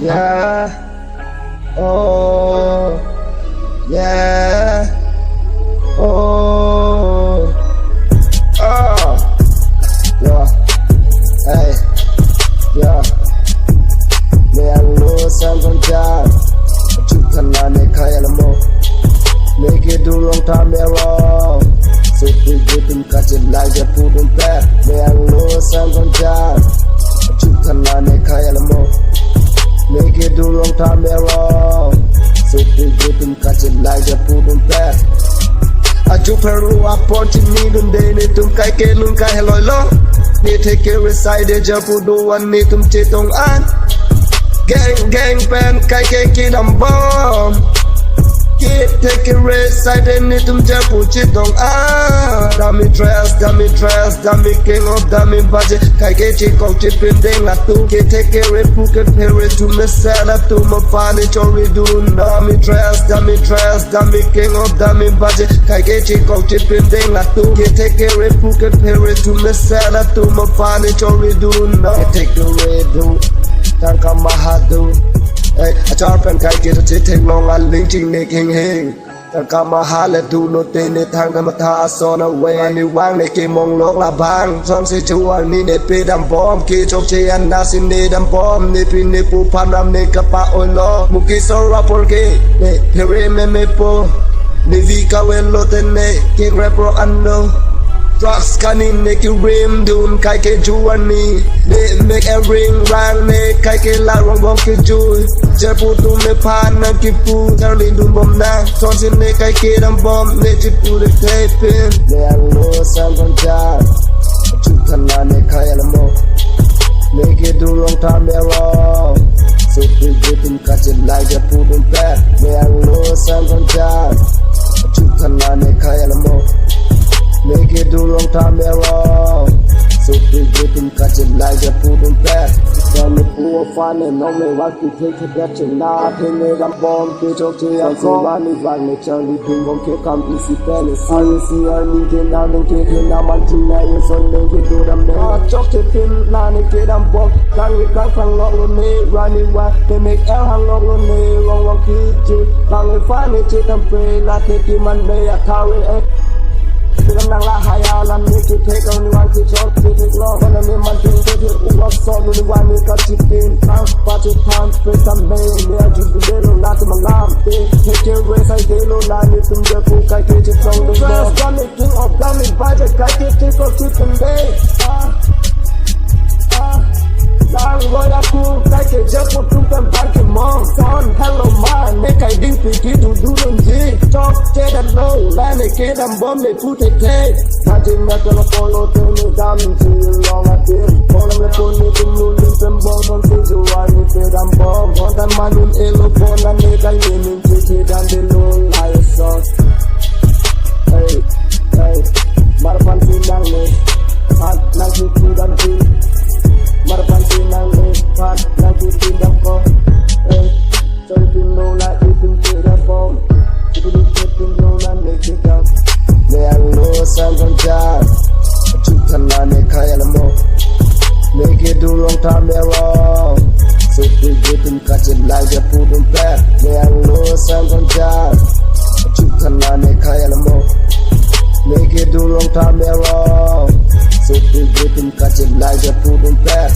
yeah, oh, yeah, oh, yeah, hey, yeah, me alone sang con cha, chúc thân là ne khai là mo, make it do long time me wrong, so we get them catch it like a food and pet, me alone sang con cha, chúc thân là ne khai là mo. Make it do long time me wrong, so we get them catch it like a food and pet. I do Peru upon to me them day need to kai ke lung kai hello lo. Need take care reside the japu do one need to chitong an. Gang pen kai ke kidam bomb. Get take a reside the need to japu chitong an. Dummy dress, dummy king of dummy budget. Kai ke chikong chipin ding la tu. Get take care Phuket Perry to me set up to my party chori do. Dummy dress, dummy king of dummy budget. Kai ke chikong chipin ding la tu. Get take care Phuket Perry to me set up to my party chori do. Get take the red do. Tang kam mahadu. Hey, I chop and kai get to take long and linking nick hing. Tang kam mahale do no tin it tang kam ta son away and you wang ne kim mong lok la bang. Son si chu an ni ne pe dam bomb ki chok che an na sin ne dam bomb ni pi ne pu pan ram ne ka pa o lo. Muki so rapol ke ne pere me po. Ne vi ka wen lo ten ne ki rap rock ando. Drugs canin make you rim dun kai ke juani ne make a ring rang ne kai ke la rong bong ke ju je pu tu me pan na ki pu charlie dun bom na son sin ne kai ke dam bom ne chi pu de tapin ne a lo sang con cha chu than na ne kai la mo make it do long time me wrong so we get him catch it like a pu dun pa ne a lo sang con cha chu than na ne kai la mo make it do long time me wrong, so we get him catch it like a food and pet. Then the poor fun and only want to take a get you now. Pin it up bomb, pitch up to your phone. Run it, Charlie, ping on kick, come easy penny. See, I need it now, and get it now, and tonight, so make it do them there. Chocolate pin, now, and get them bomb. Can we come from long me, run it while they make air hang long me, long keep you. Long and find it, chit and pray, not take him and may I carry it. Tôi đang la hai ao làm như kỳ thế còn liên quan thì cho thì thế lo còn là mình mang tiếng tôi thiệt u bóc so luôn liên quan như các chi tin thang và chỉ tham về tâm bê nếu chỉ từ đây luôn là tôi mà làm thế thế kêu về say thế luôn là như từng giờ phụ cái kia chỉ trong đôi bờ con mình king of damn mình vai về cái kia chỉ có chỉ từng đây đang gọi là cool cái kia just một trung tâm bán cái mong son hello man mấy cái đinh từ kia đủ đủ luôn gì cho chế đặt lâu lại này kia đâm bom để phụ thể thế ta chỉ nghe cho nó follow theo người ta mình chỉ lo là tiền còn làm lại con như từng luôn lên xem bom con chỉ dù ai như kia đâm bom còn ta mang luôn elo con là nơi cái gì mình chỉ đang đi luôn lại son hey marapan sinang nih hat nanti tidak di marapan sinang nih hat nanti tidak kok chơi phim nô lại đi phim chơi đa phong đi chơi phim nô lại để chơi đam để ăn lô sang con cha chúc thân là để khai là mo make it do long time me wrong so we get him catch it like a food and pet để ăn lô sang con cha chúc thân là để khai là mo make it do long time me wrong so we get him catch it like a food and pet